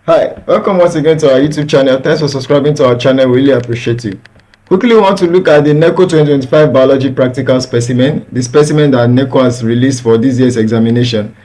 Hi, welcome once again to our YouTube channel. Thanks for subscribing to our channel. We really appreciate you. Quickly want to look at the NECO 2025 biology practical specimen, the specimen that NECO has released for this year's examination.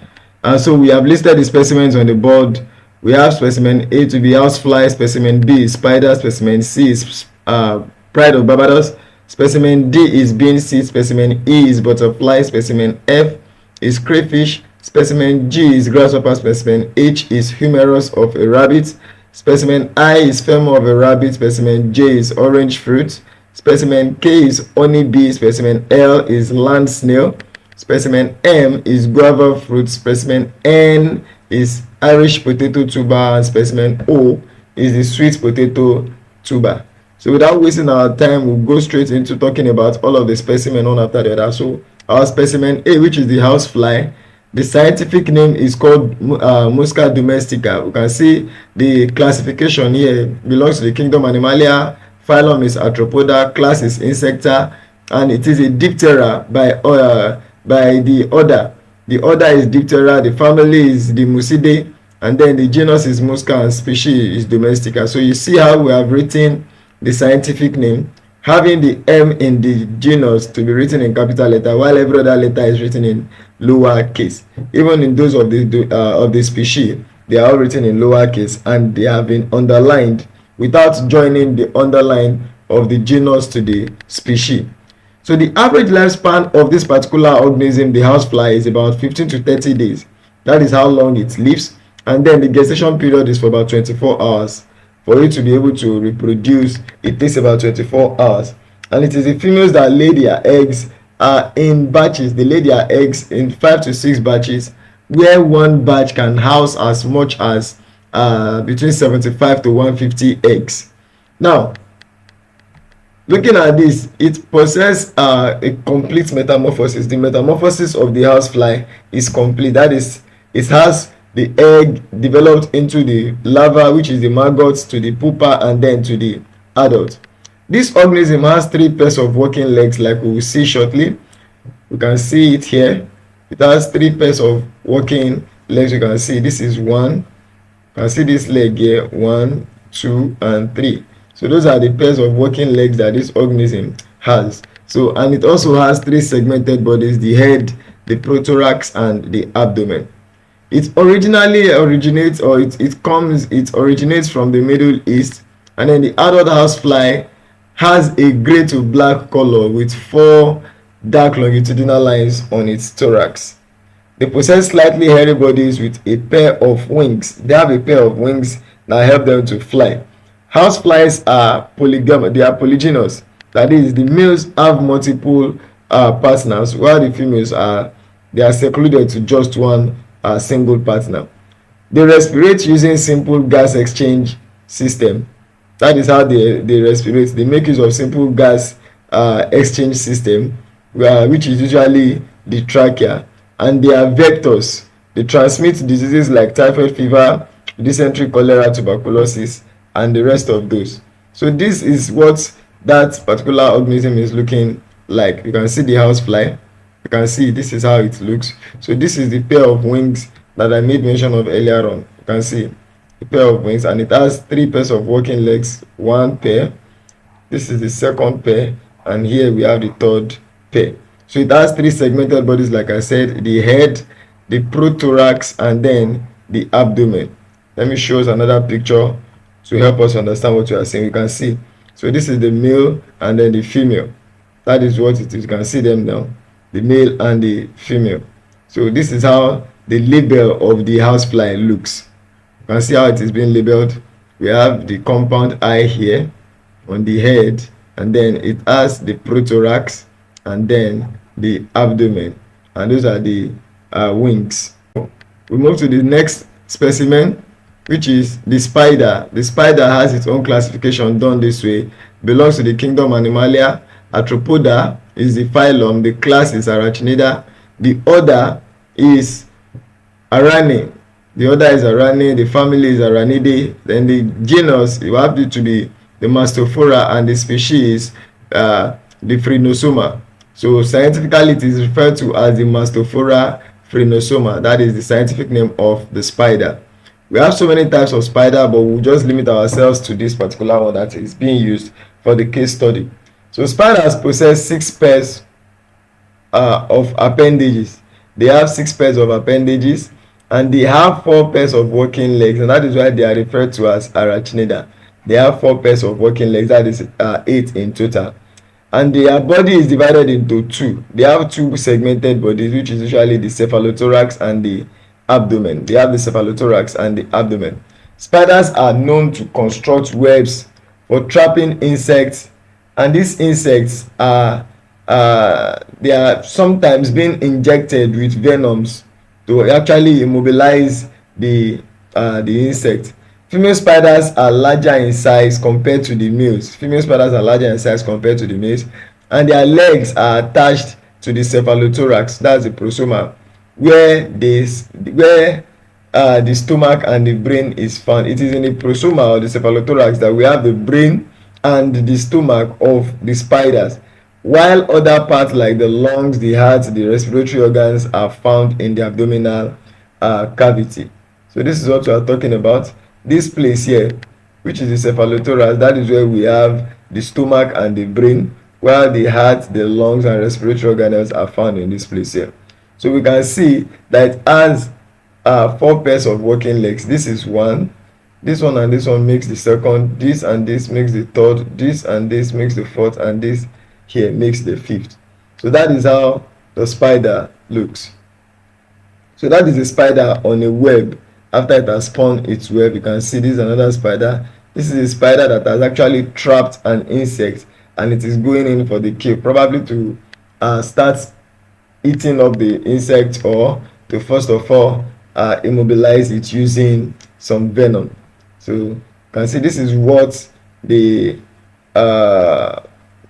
And so we have listed the specimens on the board. We have specimen A to be Housefly, specimen B is Spider, specimen C is Pride of Barbados, specimen D is Bean Seed, specimen E is Butterfly, specimen F is Crayfish, specimen G is Grasshopper, specimen H is Humerus of a rabbit, specimen I is Femur of a rabbit, specimen J is Orange Fruit, specimen K is Honey Bee, specimen L is Land Snail, specimen M is Guava Fruit, specimen N is Irish Potato Tuber, and specimen O is the Sweet Potato Tuber. So without wasting our time, we'll go straight into talking about all of the specimen one after the other. So our specimen A, which is the housefly, the scientific name is called Musca domestica. We can see the classification here belongs to the kingdom Animalia, phylum is Arthropoda, class is Insecta, and it is a diptera by the order. The order is Diptera, the family is the Musidae, and then the genus is Musca and species is Domestica. So you see how we have written the scientific name, having the M in the genus to be written in capital letter, while every other letter is written in lower case. Even in those of the species, they are all written in lower case, and they have been underlined without joining the underline of the genus to the species. So the average lifespan of this particular organism, the housefly, is about 15 to 30 days. That is how long it lives. And then the gestation period is for about 24 hours. For it to be able to reproduce, it takes about 24 hours. And it is the females that lay their eggs in batches. They lay their eggs in 5 to 6 batches, where one batch can house as much as between 75 to 150 eggs. Now, looking at this, it possesses a complete metamorphosis. The metamorphosis of the housefly is complete. That is, it has the egg developed into the larva, which is the maggot, to the pupa, and then to the adult. This organism has 3 pairs of working legs, like we will see shortly. You can see it here. It has 3 pairs of working legs. You can see this is 1. You can see this leg here, 1, 2, and 3. So those are the pairs of working legs that this organism has. So, and it also has 3 segmented bodies: the head, the prothorax, and the abdomen. It originally originates, or it originates from the Middle East, and then the adult housefly has a gray to black color with 4 dark longitudinal lines on its thorax. They possess slightly hairy bodies with a pair of wings. They have a pair of wings that help them to fly. Houseflies are polygamous. They are polygynous. That is, the males have multiple partners, while the females are secluded to just one single partner. They respirate using simple gas exchange system. That is how they respirate. They make use of simple gas exchange system, which is usually the trachea, and they are vectors. They transmit diseases like typhoid fever, dysentery, cholera, tuberculosis, and the rest of those. So this is what that particular organism is looking like. You can see the housefly. You can see this is how it looks. So this is the pair of wings that I made mention of earlier on. You can see a pair of wings, and it has 3 pairs of working legs, 1 pair. This is the second pair, and here we have the 3rd pair. So it has 3 segmented bodies, like I said: the head, the prothorax, and then the abdomen. Let me show us another picture to help us understand what you are saying. You can see, so this is the male and then the female. That is what it is. You can see them now, the male and the female. So this is how the label of the housefly looks. You can see how it is being labeled. We have the compound eye here on the head, and then it has the prothorax and then the abdomen, and those are the wings. We move to the next specimen, which is the spider. The spider has its own classification done this way. Belongs to the kingdom Animalia. Arthropoda is the phylum. The class is Arachnida. The order is Arane. The order is Arane. The family is Aranidae. Then the genus, you have to be the Mastophora, and the species the Phrynosoma. So scientifically it is referred to as the Mastophora phrynosoma. That is the scientific name of the spider. We have so many types of spider, but we'll just limit ourselves to this particular one that is being used for the case study. So spiders possess 6 pairs of appendages. They have 6 pairs of appendages, and they have 4 pairs of working legs, and that is why they are referred to as arachnida. They have 4 pairs of working legs, that is 8 in total. And their body is divided into 2. They have 2 segmented bodies, which is usually the cephalothorax and the abdomen. They have the cephalothorax and the abdomen. Spiders are known to construct webs for trapping insects, and these insects are they are sometimes being injected with venoms to actually immobilize the insect. Female spiders are larger in size compared to the males. Female spiders are larger in size compared to the males, and their legs are attached to the cephalothorax, that's the prosoma, where the stomach and the brain is found. It is in the prosoma or the cephalothorax that we have the brain and the stomach of the spiders, while other parts like the lungs, the heart, the respiratory organs are found in the abdominal cavity. So this is what we are talking about. This place here, which is the cephalothorax, that is where we have the stomach and the brain, while the heart, the lungs, and respiratory organs are found in this place here. So we can see that it has 4 pairs of working legs. This is one. This one and this one makes the second. This and this makes the third. This and this makes the fourth, and this here makes the 5th. So that is how the spider looks. So that is a spider on a web. After it has spun its web, you can see this is another spider. This is a spider that has actually trapped an insect, and it is going in for the kill, probably to start eating up the insect, or to first of all immobilize it using some venom. So you can see this is what the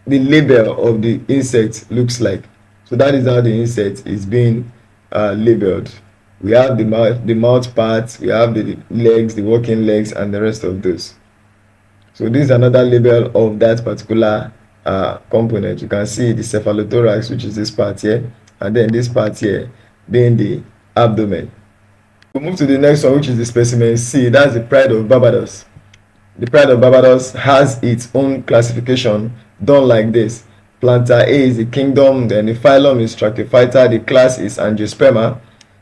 label of the insect looks like. So that is how the insect is being labeled. We have the mouth parts, we have the legs, the working legs, and the rest of those. So this is another label of that particular component. You can see the cephalothorax, which is this part here, and then this part here being the abdomen. We move to the next one, which is the specimen C. That's the pride of Barbados. The pride of Barbados has its own classification done like this. Plantar A is the kingdom, then the phylum is Trachyphyta, the class is Angiosperma,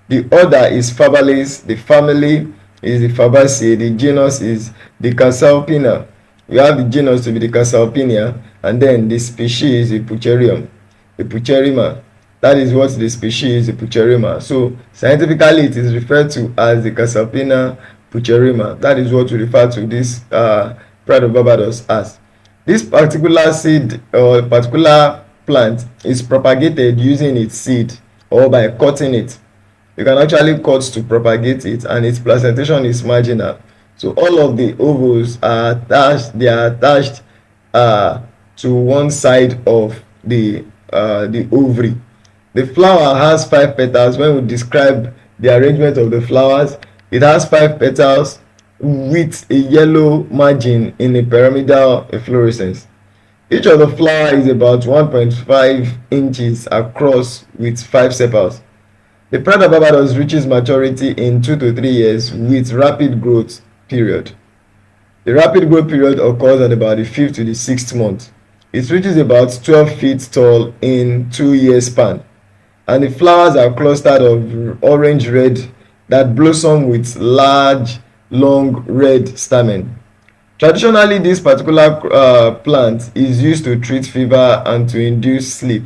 the order is Fabalis, the family is the Fabaceae, the genus is the Casalpina. We have the genus to be the Casalpinia, and then the species is the Pucherium, the Pucherima. That is what the species is, the Pucherima. So scientifically it is referred to as the Casalpina Pucherima. That is what we refer to this pride of Barbados as. This particular seed or particular plant is propagated using its seed or by cutting it. You can actually cut to propagate it, and its placentation is marginal. So all of the ovules are attached. They are attached to one side of the ovary. The flower has 5 petals. When we describe the arrangement of the flowers, it has 5 petals with a yellow margin in a pyramidal efflorescence. Each of the flower is about 1.5 inches across with 5 sepals. The pride of Barbados reaches maturity in 2 to 3 years with rapid growth period. The rapid growth period occurs at about the 5th to the 6th month. It reaches about 12 feet tall in 2-year span, and the flowers are clustered of orange-red that blossom with large, long red stamen. Traditionally, this particular plant is used to treat fever and to induce sleep.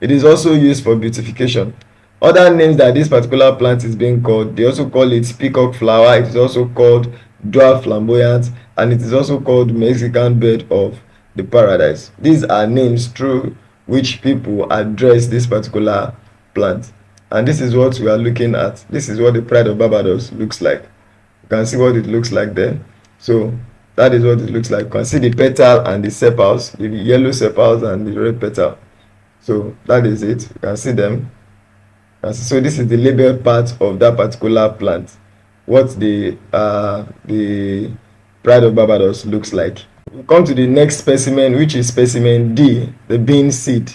It is also used for beautification. Other names that this particular plant is being called, they also call it peacock flower, it is also called dwarf flamboyant, and it is also called Mexican bird of the paradise. These are names through which people address this particular plant, and this is what we are looking at. This is what the pride of Barbados looks like. You can see what it looks like there. So that is what it looks like. You can see the petal and the sepals, the yellow sepals and the red petal. So that is it. You can see them. So this is the labeled part of that particular plant, what the pride of Barbados looks like. We come to the next specimen, which is specimen D, the bean seed.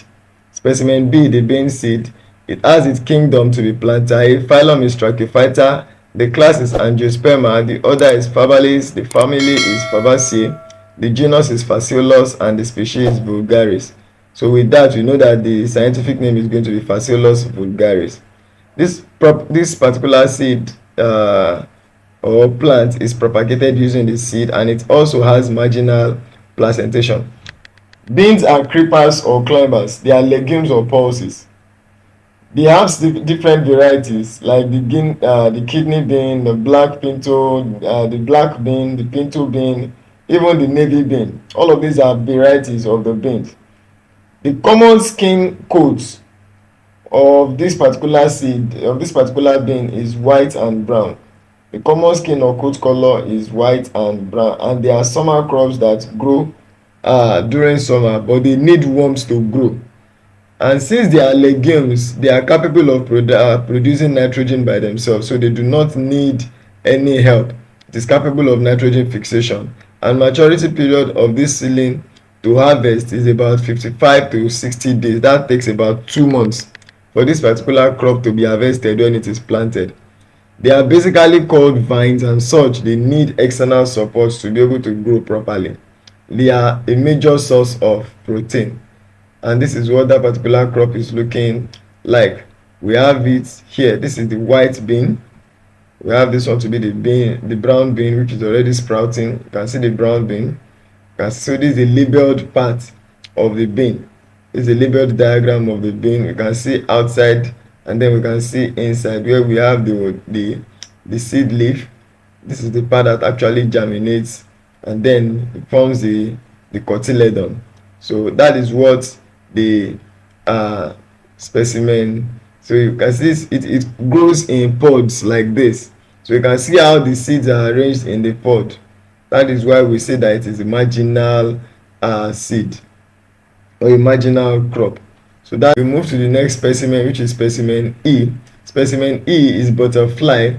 Specimen B, the bean seed, it has its kingdom to be Plantae, phylum is Trachyphyta, The class is Angiosperma, the order is Fabalis, the family is Fabaceae, the genus is Phaseolus, and the species is Vulgaris. So with that, we know that the scientific name is going to be Phaseolus vulgaris. This particular seed or plant is propagated using the seed, and it also has marginal placentation. Beans are creepers or climbers. They are legumes or pulses. They have different varieties like the kidney bean, the black pinto, the black bean, the pinto bean, even the navy bean. All of these are varieties of the beans. The common skin coat of this particular seed, of this particular bean, is white and brown. The common skin or coat color is white and brown, and there are summer crops that grow during summer, but they need warmth to grow. And since they are legumes, they are capable of producing nitrogen by themselves, so they do not need any help. It is capable of nitrogen fixation, and maturity period of this seedling to harvest is about 55 to 60 days. That takes about 2 months for this particular crop to be harvested when it is planted. They are basically called vines, and such they need external support to be able to grow properly. They are a major source of protein, and this is what that particular crop is looking like. We have it here. This is the white bean. We have this one to be the brown bean, which is already sprouting. You can see the brown bean. So this is the labeled part of the bean. This is the labeled diagram of the bean. We can see outside, and then we can see inside where we have the seed leaf. This is the part that actually germinates, and then it forms the cotyledon. So that is what the specimen. So you can see it grows in pods like this. So you can see how the seeds are arranged in the pod. That is why we say that it is a marginal seed or a marginal crop. So that we move to the next specimen, which is specimen E. Specimen E is butterfly.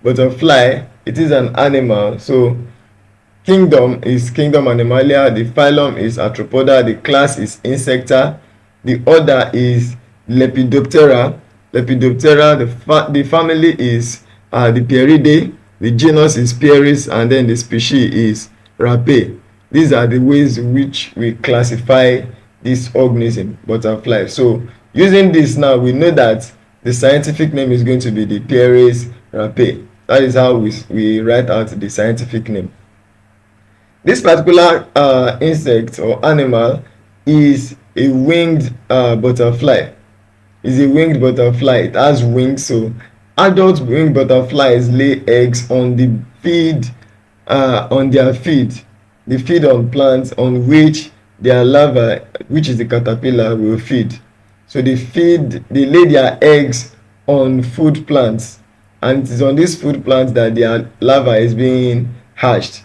Butterfly, it is an animal. So kingdom is kingdom Animalia, the phylum is Arthropoda, the class is Insecta, the order is Lepidoptera. The family is the Pieridae, the genus is Pieris, and then the species is Rapae. These are the ways in which we classify this organism, butterfly. So using this now, we know that the scientific name is going to be the Pieris Rapae. That is how we write out the scientific name. This particular insect or animal is a winged butterfly. It's a winged butterfly. It has wings. So adult winged butterflies lay eggs on the feed, on their feed. They feed on plants on which their larvae, which is the caterpillar, will feed. So they lay their eggs on food plants, and it is on these food plants that their larva is being hatched.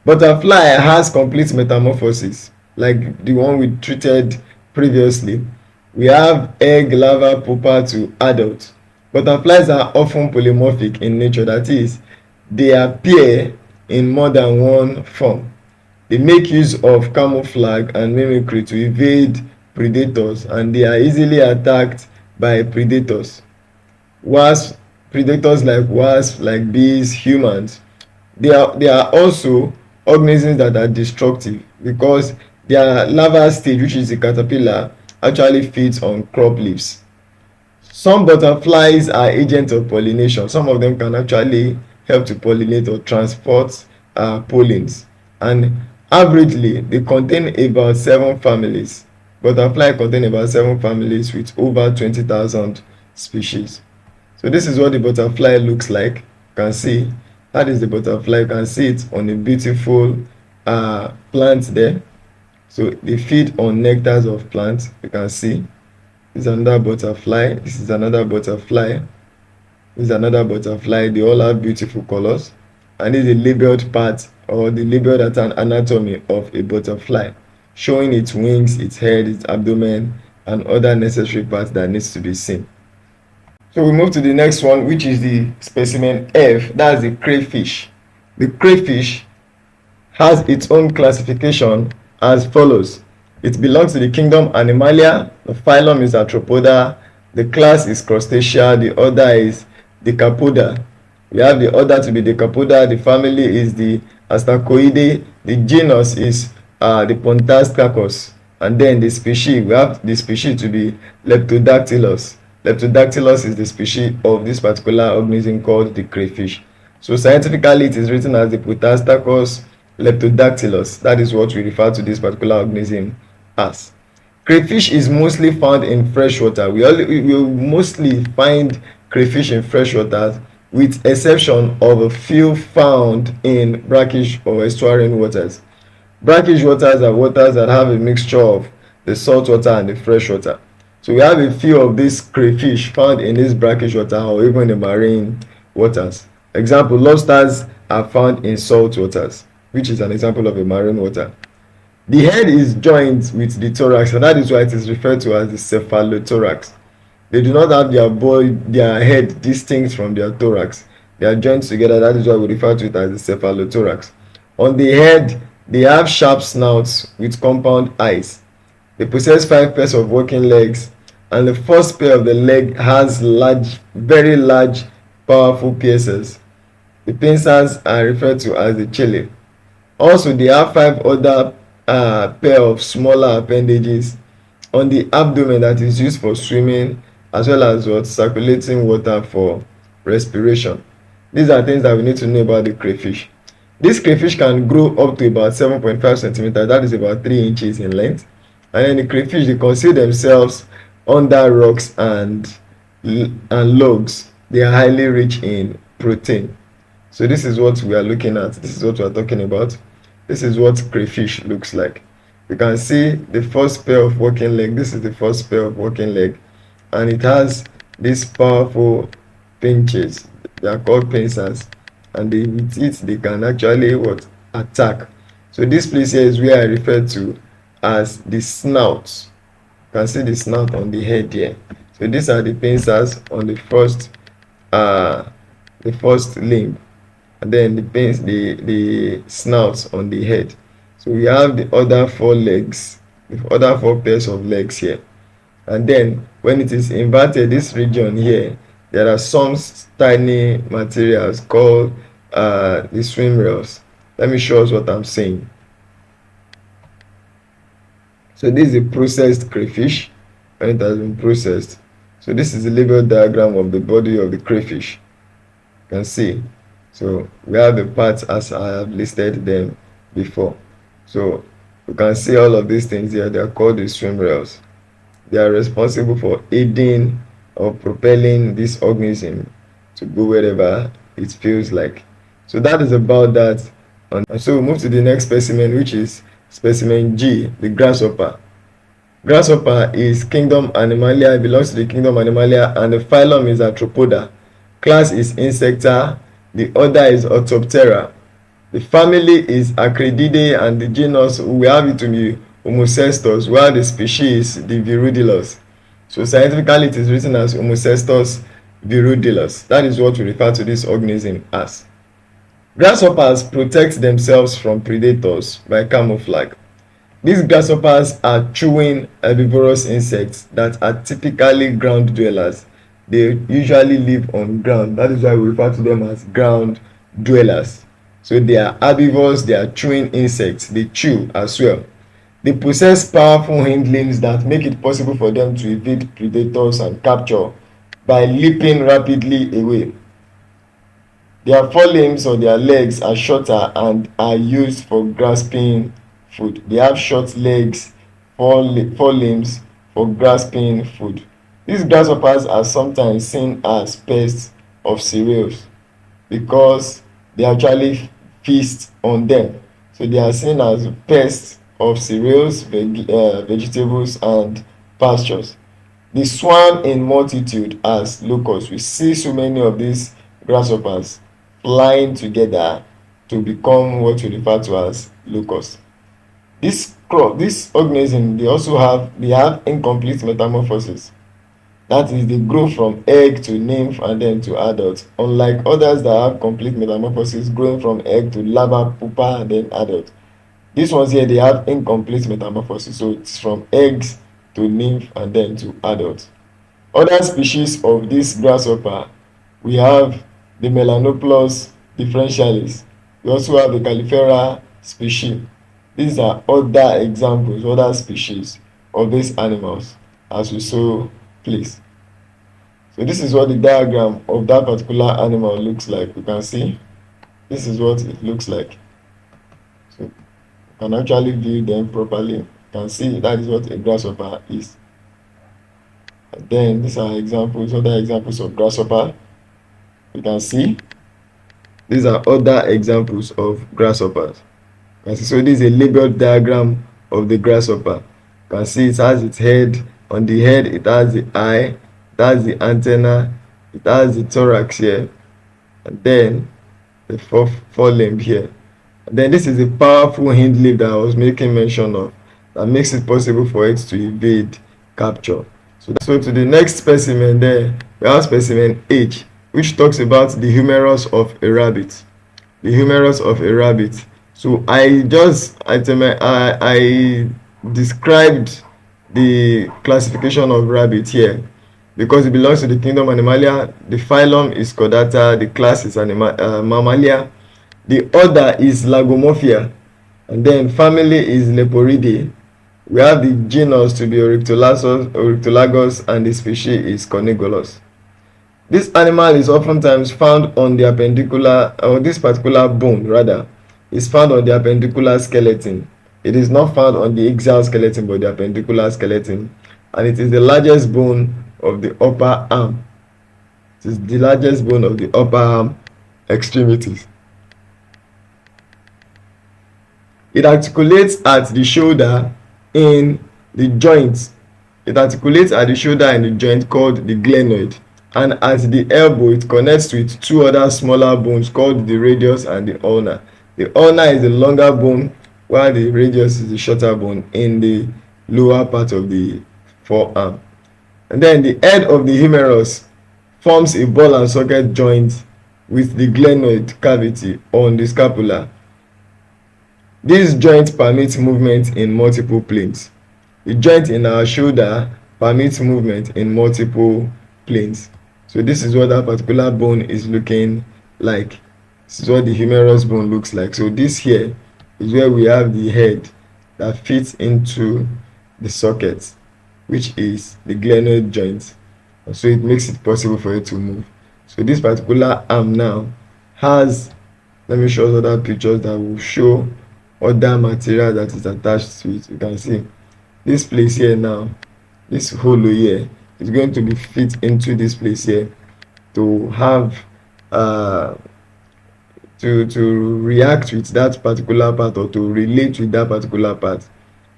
Butterfly has complete metamorphosis, like the one we treated previously. We have egg, larva, pupa to adult. Butterflies are often polymorphic in nature, that is, they appear in more than one form. They make use of camouflage and mimicry to evade predators, and they are easily attacked by predators. Predators like wasps, like bees, humans. They are also organisms that are destructive because their larval stage, which is the caterpillar, actually feeds on crop leaves. Some butterflies are agents of pollination. Some of them can actually help to pollinate or transport pollens, and averagely they contain about 7 families. Butterfly contain about 7 families with over 20,000 species. So this is what the butterfly looks like. You can see that is the butterfly. You can see it on a beautiful plant there. So they feed on nectars of plants. You can see this is another butterfly. This is another butterfly. This is another butterfly. They all have beautiful colors, and this is the labeled part or the labeled anatomy of a butterfly, showing its wings, its head, its abdomen, and other necessary parts that needs to be seen. So we move to the next one, which is the specimen F. That's the crayfish. The crayfish has its own classification as follows. It belongs to the kingdom Animalia. The phylum is Arthropoda. The class is Crustacea. The order is Decapoda. We have the order to be Decapoda, the family is the Astacoidae, the genus is the Pontastacus, and then the species, we have the species to be Leptodactylus. Leptodactylus is the species of this particular organism called the crayfish. So scientifically it is written as the Pontastacus leptodactylus. That is what we refer to this particular organism as. Crayfish is mostly found in freshwater. We mostly find crayfish in freshwater, with exception of a few found in brackish or estuarine waters. Brackish waters are waters that have a mixture of the salt water and the fresh water. So we have a few of these crayfish found in this brackish water or even the marine waters. Example, lobsters are found in salt waters, which is an example of a marine water. The head is joined with the thorax, and that is why it is referred to as the cephalothorax. They do not have their head distinct from their thorax. They are joined together. That is why we refer to it as the cephalothorax. On the head, they have sharp snouts with compound eyes. They possess 5 pairs of working legs, and the first pair of the leg has large, very large, powerful piercers. The pincers are referred to as the chile. Also, they have 5 other pair of smaller appendages on the abdomen that is used for swimming, as well as circulating water for respiration. These are things that we need to know about the crayfish. This crayfish can grow up to about 7.5 centimeters, that is about 3 inches in length. And then the crayfish, they conceal themselves under rocks and logs. They are highly rich in protein. So this is what we are looking at. This is what we are talking about. This is what crayfish looks like. You can see the first pair of working leg. This is the first pair of working leg, and it has these powerful pinches. They are called pincers, and with it they can actually attack. So this place here is where I refer to as the snout. You can see the snout on the head here. So these are the pincers on the first limb, and then the snouts on the head. So we have the other 4 legs, the other 4 pairs of legs here. And then when it is inverted, this region here, there are some tiny materials called the swim rails. Let me show us what I'm saying. So this is a processed crayfish when it has been processed. So this is the label diagram of the body of the crayfish. You can see. So we have the parts as I have listed them before. So you can see all of these things here. They are called the swim rails. They are responsible for aiding or propelling this organism to go wherever it feels like. So that is about that. And so we move to the next specimen, which is specimen G, the grasshopper. Grasshopper is kingdom Animalia. It belongs to the kingdom Animalia, and the phylum is Arthropoda. Class is Insecta. The order is Orthoptera. The family is Acrididae, and the genus we have it to be Homocestus, while the species the Virudilus. So scientifically it is written as Homocestus virudilus. That is what we refer to this organism as. Grasshoppers protect themselves from predators by camouflage. These grasshoppers are chewing herbivorous insects that are typically ground dwellers. They usually live on ground. That is why we refer to them as ground dwellers. So they are herbivores, they are chewing insects, they chew as well. They possess powerful hind limbs that make it possible for them to evade predators and capture by leaping rapidly away. Their forelimbs or their legs are shorter and are used for grasping food. They have short legs, forelimbs for grasping food. These grasshoppers are sometimes seen as pests of cereals because they actually feast on them. So they are seen as pests of cereals, vegetables, and pastures. They swarm in multitude as locusts. We see so many of these grasshoppers flying together to become what we refer to as locusts. This organism, they have incomplete metamorphosis. That is, they grow from egg to nymph and then to adult. Unlike others that have complete metamorphosis, growing from egg to larva, pupa, and then adult. These ones here, they have incomplete metamorphosis. So it's from eggs to nymph and then to adult. Other species of this grasshopper, we have the Melanoplus differentialis. We also have the Califera species. These are other examples, other species of these animals as we so place. So this is what the diagram of that particular animal looks like. You can see this is what it looks like. So you can actually view them properly. You can see that is what a grasshopper is. And then these are examples, other examples of grasshopper. You can see these are other examples of grasshoppers. You can see, so this is a labeled diagram of the grasshopper. You can see it has its head. On the head it has the eye, it has the antenna, it has the thorax here, and then the forelimb here. And then this is a powerful hind limb that I was making mention of that makes it possible for it to evade capture. So to the next specimen there, we have specimen H, which talks about the humerus of a rabbit. The humerus of a rabbit. So I described the classification of rabbit here because it belongs to the kingdom Animalia. The phylum is Chordata, the class is Mammalia, the order is Lagomorphia, and then family is Leporidae. We have the genus to be Oryctolagus, and the species is Cornigulus. This animal is oftentimes found on the appendicular, or this particular bone rather, is found on the appendicular skeleton. It is not found on the axial skeleton but the appendicular skeleton, and it is the largest bone of the upper arm. It is the largest bone of the upper arm extremities. It articulates at the shoulder in the joint. It articulates at the shoulder in the joint called the glenoid, and at the elbow it connects with two other smaller bones called the radius and the ulna. The ulna is the longer bone while the radius is the shorter bone in the lower part of the forearm. And then the head of the humerus forms a ball and socket joint with the glenoid cavity on the scapula. This joint permits movement in multiple planes. The joint in our shoulder permits movement in multiple planes. So this is what that particular bone is looking like. This is what the humerus bone looks like. So this here is where we have the head that fits into the socket, which is the glenoid joint. And so it makes it possible for it to move. So this particular arm now has, let me show other pictures that will show other material that is attached to it. You can see this place here now, this hollow here is going to be fit into this place here to have to react with that particular part, or to relate with that particular part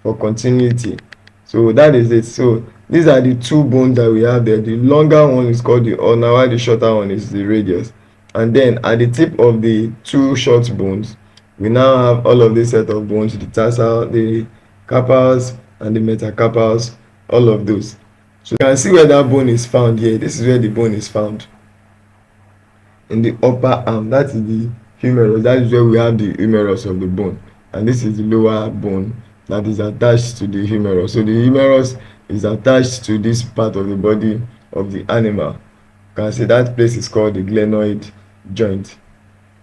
for continuity. So that is it. So these are the two bones that we have there. The longer one is called the ulna, while the shorter one is the radius. And then at the tip of the two short bones, we now have all of this set of bones, the tarsal, the carpals, and the metacarpals, all of those. So you can see where that bone is found here. This is where the bone is found, in the upper arm. That is the humerus. That is where we have the humerus of the bone, and this is the lower bone that is attached to the humerus. So the humerus is attached to this part of the body of the animal. You can see that place is called the glenoid joint.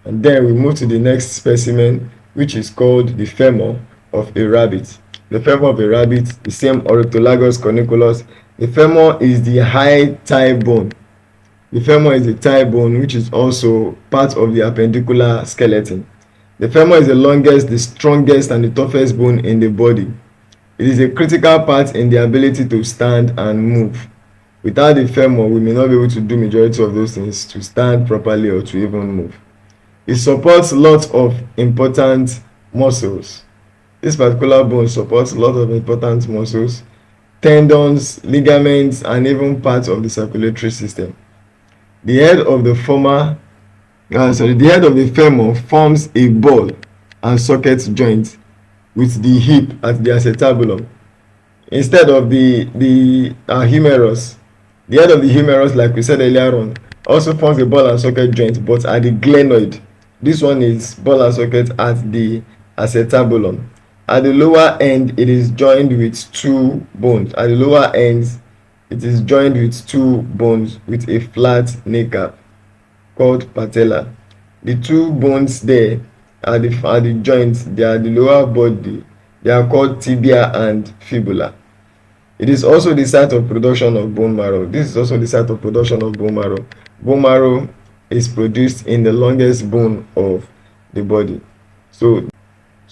And then we move to the next specimen, which is called the femur of a rabbit. The femur of a rabbit, the same Oryctolagus corniculus. The femur is the high thigh bone. The femur is the thigh bone, which is also part of the appendicular skeleton. The femur is the longest, the strongest, and the toughest bone in the body. It is a critical part in the ability to stand and move. Without the femur, we may not be able to do majority of those things, to stand properly or to even move. It supports lots of important muscles. This particular bone supports a lot of important muscles, tendons, ligaments, and even parts of the circulatory system. The head of the femur forms a ball and socket joint with the hip at the acetabulum. Instead of the humerus, the head of the humerus, like we said earlier on, also forms a ball and socket joint, but at the glenoid. This one is ball and socket at the acetabulum. At the lower end, it is joined with two bones. At the lower ends, it is joined with two bones with a flat kneecap. called patella. The two bones there are the joints, they are the lower body, they are called tibia and fibula. It is also the site of production of bone marrow. This is also the site of production of bone marrow. Bone marrow is produced in the longest bone of the body. So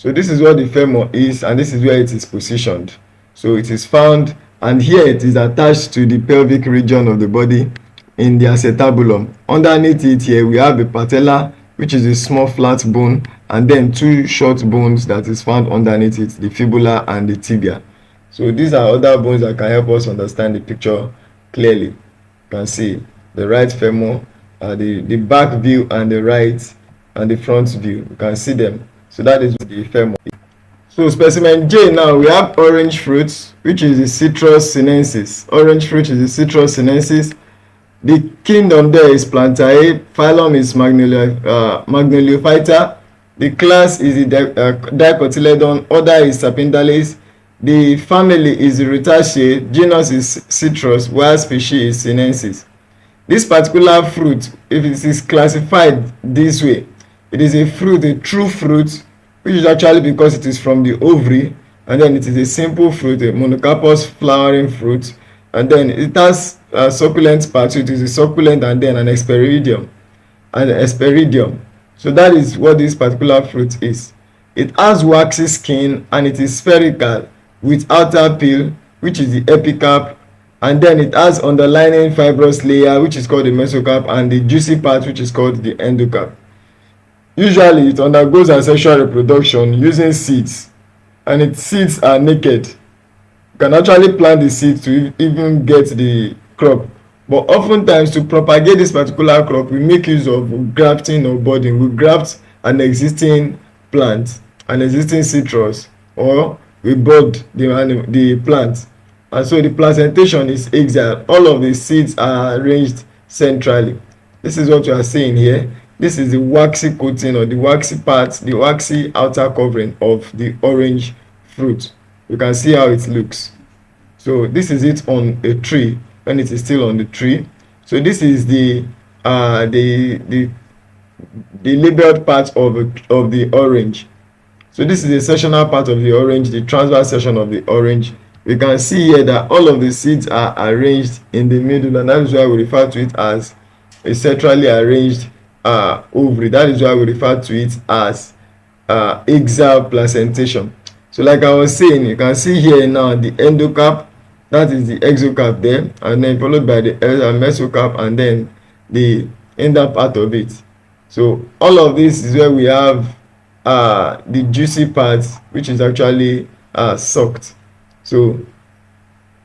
this is what the femur is, and this is where it is positioned. So it is found, and here it is attached to the pelvic region of the body in the acetabulum. Underneath it here we have the patella, which is a small flat bone, and then two short bones that is found underneath it, the fibula and the tibia. So these are other bones that can help us understand the picture clearly. You can see the right femur, the back view, and the right and the front view. You can see them. So that is the femur. So specimen J, now we have orange fruits, which is the Citrus sinensis. Orange fruit is the Citrus sinensis. The kingdom there is Plantae. Phylum is Magnoliophyta. The class is the Dicotyledon. Order is Serpentalis. The family is Rutaceae. Genus is Citrus, while species is Sinensis. This particular fruit, if it is classified this way, it is a fruit, a true fruit, which is actually because it is from the ovary, and then it is a simple fruit, a monocarpous flowering fruit, and then it has a succulent part. So it is a succulent and then an hesperidium. So that is what this particular fruit is. It has waxy skin and it is spherical with outer peel, which is the epicarp, and then it has underlying fibrous layer, which is called the mesocarp, and the juicy part, which is called the endocarp. Usually it undergoes asexual reproduction using seeds, and its seeds are naked. You can actually plant the seeds to even get the crop, but oftentimes to propagate this particular crop we make use of grafting or budding. We graft an existing plant, an existing citrus, or we bud the plant, and so the plantation is axial. All of the seeds are arranged centrally. This is what you are seeing here. This is the waxy coating, or the waxy part, the waxy outer covering of the orange fruit. You can see how it looks. So this is it on a tree when it is still on the tree. So this is the labeled part of the orange. So this is the sectional part of the orange, the transverse section of the orange. We can see here that all of the seeds are arranged in the middle, and that is why we refer to it as a centrally arranged ovary. That is why we refer to it as axial placentation. So like I was saying, you can see here now the endocarp, that is the exocarp there, and then followed by the mesocarp, and then the inner part of it. So all of this is where we have the juicy part, which is actually sucked. So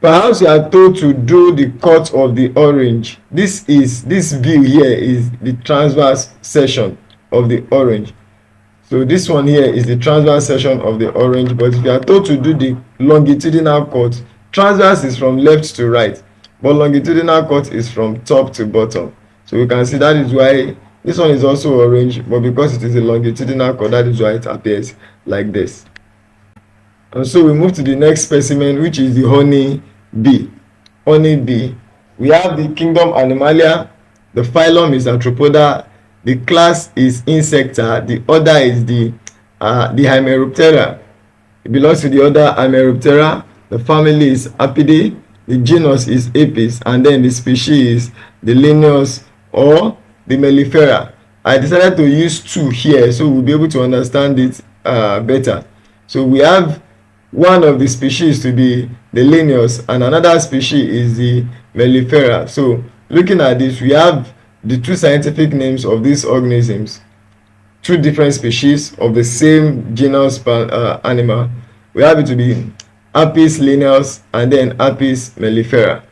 perhaps you are told to do the cut of the orange. This view here is the transverse section of the orange. So this one here is the transverse section of the orange, but if you are told to do the longitudinal cut, transverse is from left to right, but longitudinal cut is from top to bottom. So you can see that is why this one is also orange, but because it is a longitudinal cut, that is why it appears like this. And so we move to the next specimen, which is the honey bee. Honey bee. We have the kingdom Animalia. The phylum is Arthropoda. The class is Insecta. The order is the Hymenoptera. It belongs to the order Hymenoptera. The family is Apidae. The genus is Apis, and then the species is the Linnaeus or the Mellifera. I decided to use two here so we'll be able to understand it better. So we have one of the species to be the Linnaeus, and another species is the Mellifera. So looking at this, we have the two scientific names of these organisms, two different species of the same genus animal. We have it to be Apis Linnaeus and then Apis Mellifera.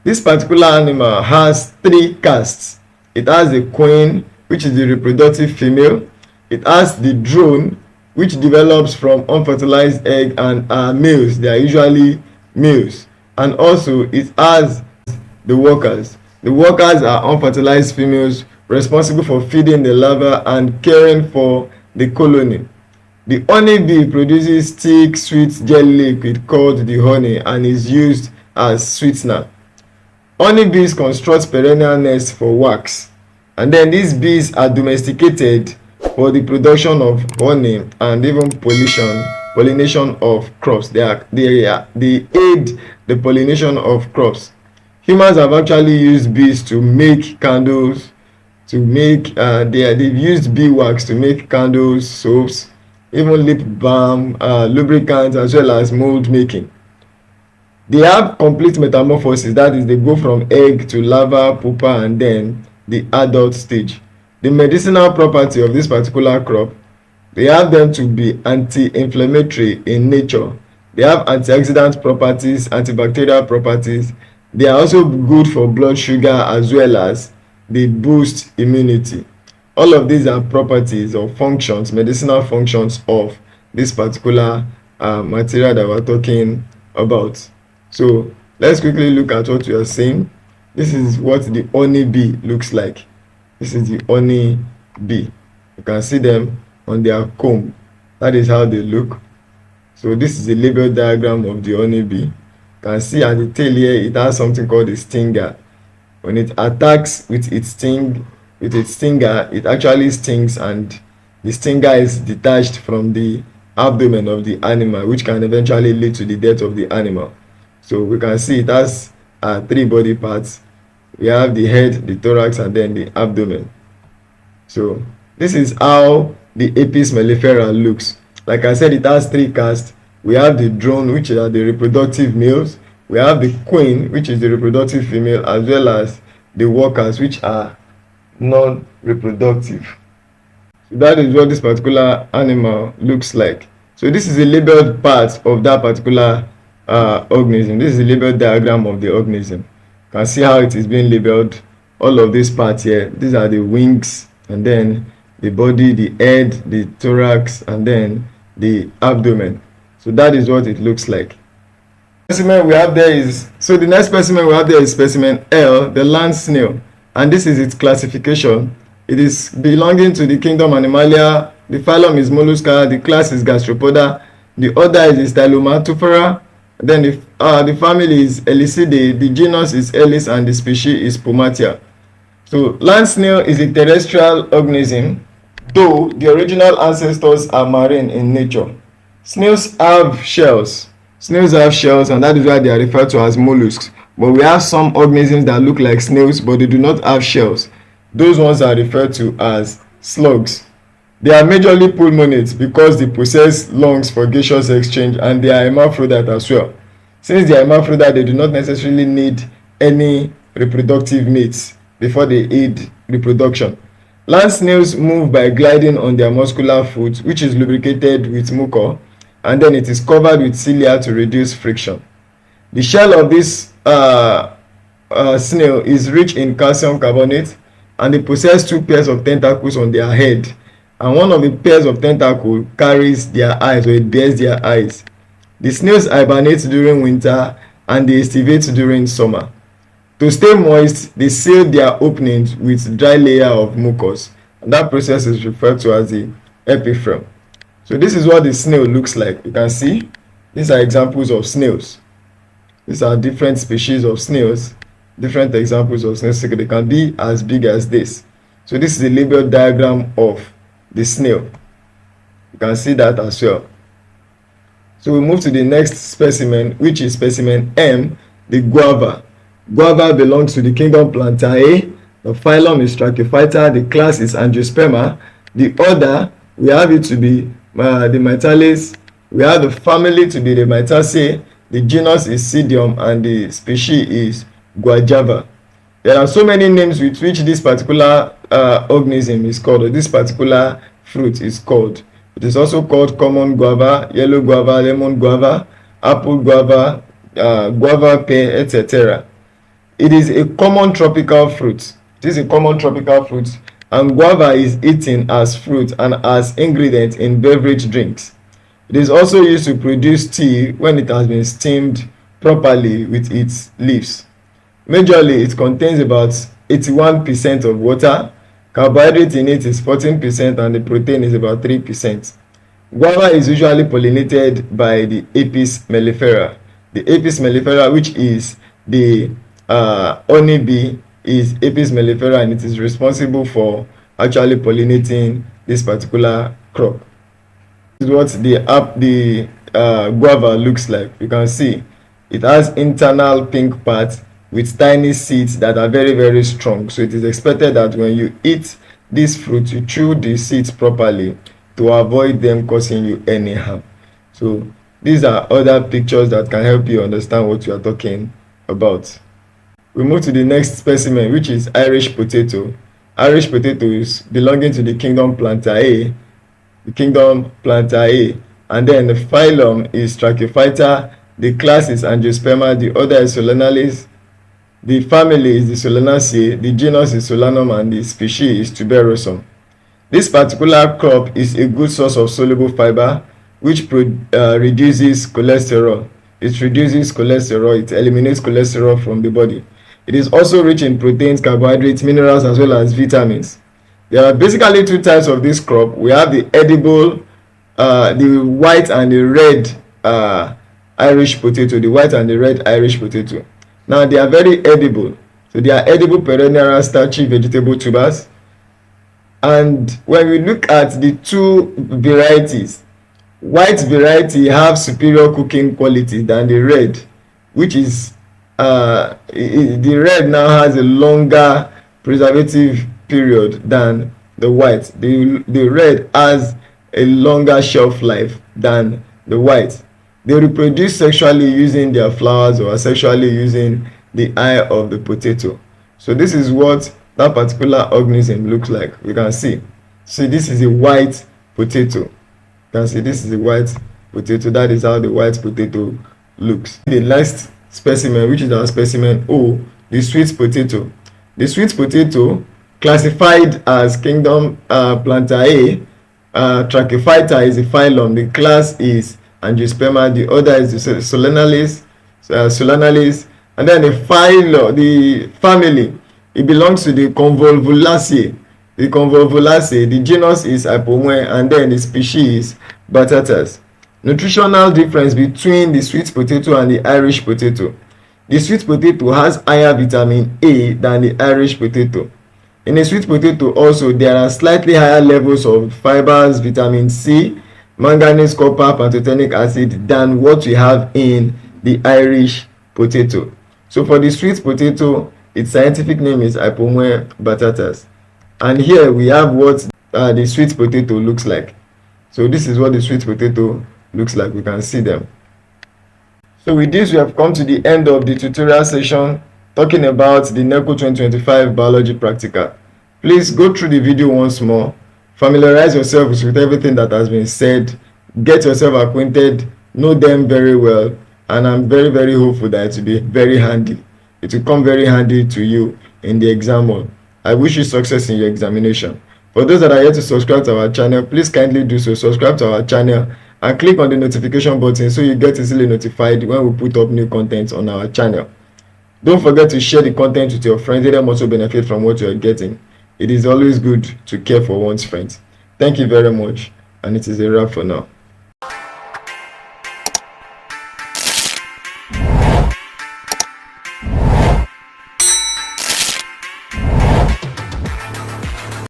This particular animal has three castes. It has the queen, which is the reproductive female. It has the drone, which develops from unfertilized egg and are males. They are usually males. And also it has the workers. The workers are unfertilized females responsible for feeding the larva and caring for the colony. The honey bee produces thick, sweet jelly liquid called the honey and is used as sweetener. Honey bees construct perennial nests for wax. And then these bees are domesticated for the production of honey and even pollination of crops. They aid the pollination of crops. Humans have actually used bees to make candles, to make they've used beeswax to make candles, soaps, even lip balm, lubricants, as well as mold making. They have complete metamorphosis, that is, they go from egg to larva, pupa, and then the adult stage. The medicinal property of this particular crop, they have them to be anti-inflammatory in nature. They have antioxidant properties, antibacterial properties. They are also good for blood sugar, as well as they boost immunity. All of these are properties or functions, medicinal functions of this particular material that we're talking about. So let's quickly look at what we are saying. This is what the honey bee looks like. This is the honey bee. You can see them on their comb. That is how they look. So this is a label diagram of the honey bee. You can see at the tail here, it has something called a stinger. When it attacks with its stinger, it actually stings, and the stinger is detached from the abdomen of the animal, which can eventually lead to the death of the animal. So we can see it has 3 body parts. We have the head, the thorax, and then the abdomen. So this is how the Apis mellifera looks. Like I said, it has 3 castes. We have the drone, which are the reproductive males. We have the queen, which is the reproductive female, as well as the workers, which are non-reproductive. So that is what this particular animal looks like. So this is a labeled part of that particular organism. This is a labeled diagram of the organism. You can see how it is being labeled. All of these parts here, these are the wings, and then the body, the head, the thorax, and then the abdomen. So that is what it looks like. Specimen we have there is, so the next specimen we have there is specimen L, the land snail, and this is its classification. It is belonging to the kingdom Animalia. The phylum is Mollusca, the class is Gastropoda, the order is Stylomatophora, then the family is Elicidae, the genus is Elis, and the species is Pomatia. So land snail is a terrestrial organism, though the original ancestors are marine in nature. Snails have shells. Snails have shells, and that is why they are referred to as mollusks. But we have some organisms that look like snails, but they do not have shells. Those ones are referred to as slugs. They are majorly pulmonates because they possess lungs for gaseous exchange, and they are hermaphrodite as well. Since they are hermaphrodite, they do not necessarily need any reproductive mates before they aid reproduction. Land snails move by gliding on their muscular foot, which is lubricated with mucor, and then it is covered with cilia to reduce friction. The shell of this snail is rich in calcium carbonate, and they possess 2 pairs of tentacles on their head, and one of the pairs of tentacles carries their eyes, or it bears their eyes. The snails hibernate during winter, and they estivate during summer. To stay moist, they seal their openings with dry layer of mucus, and that process is referred to as the epiphragm. So this is what the snail looks like. You can see these are examples of snails. These are different species of snails, different examples of snails. So they can be as big as this. So this is a labeled diagram of the snail. You can see that as well. So we move to the next specimen, which is specimen M, the guava. Guava belongs to the kingdom Plantae. The phylum is Trachyphyta. The class is Angiosperma. The order, we have it to be the Mytales. We have the family to be the Mytaceae. The genus is Psidium, and the species is Guava. There are so many names with which this particular organism is called, or this particular fruit is called. It is also called common guava, yellow guava, lemon guava, apple guava, guava pear, etc. It is a common tropical fruit. It is a common tropical fruit, and guava is eaten as fruit and as ingredient in beverage drinks. It is also used to produce tea when it has been steamed properly with its leaves. Majorly, it contains about 81% of water. Carbohydrate in it is 14%, and the protein is about 3%. Guava is usually pollinated by the Apis mellifera. The Apis mellifera, which is the honey bee, is Apis mellifera, and it is responsible for actually pollinating this particular crop. This is what the guava looks like. You can see it has internal pink parts with tiny seeds that are very, very strong. So it is expected that when you eat this fruit, you chew the seeds properly to avoid them causing you any harm. So these are other pictures that can help you understand what you are talking about. We move to the next specimen, which is Irish potato. Irish potato is belonging to the kingdom Plantae, and then the phylum is Trachyphyta, the class is Angiosperma, the order is Solenalis, the family is the Solanaceae, the genus is Solanum, and the species is Tuberosum. This particular crop is a good source of soluble fiber which reduces cholesterol. It reduces cholesterol, it eliminates cholesterol from the body. It is also rich in proteins, carbohydrates, minerals, as well as vitamins. There are basically two types of this crop. We have the edible, the white and the red Irish potato, the white and the red Irish potato. Now they are very edible. So they are edible perennial starchy vegetable tubers. And when we look at the two varieties, white variety have superior cooking quality than the red, which is the red now has a longer preservative period than the white. The red has a longer shelf life than the white. They reproduce sexually using their flowers or sexually using the eye of the potato. So this is what that particular organism looks like. We can see this is a white potato. You can see this is a white potato. That is how the white potato looks. The next specimen, which is our specimen O, the sweet potato. The sweet potato, classified as kingdom Plantae, Trachyphyta is the phylum, the class is Angiosperma, the order is the Solenalis, and then the family, it belongs to the Convolvulaceae. The genus is Hypomone, and then the species Batatas. Nutritional difference between the sweet potato and the Irish potato. The sweet potato has higher vitamin A than the Irish potato. In a sweet potato also, there are slightly higher levels of fibers, vitamin C, manganese, copper, pantothenic acid than what we have in the Irish potato. So for the sweet potato, its scientific name is Hypomone batatas. And here we have what the sweet potato looks like. So this is what the sweet potato looks like. We can see them. So with this, we have come to the end of the tutorial session talking about the NECO 2025 biology practical. Please go through the video once more, familiarize yourself with everything that has been said, get yourself acquainted, know them very well, and I'm very, very hopeful that it will be very handy. It will come very handy to you in the exam hall. I wish you success in your examination. For those that are yet to subscribe to our channel, please kindly do so. Subscribe to our channel and click on the notification button so you get easily notified when we put up new content on our channel. Don't forget to share the content with your friends. Let them also benefit from what you are getting. It is always good to care for one's friends. Thank you very much, and it is a wrap for now.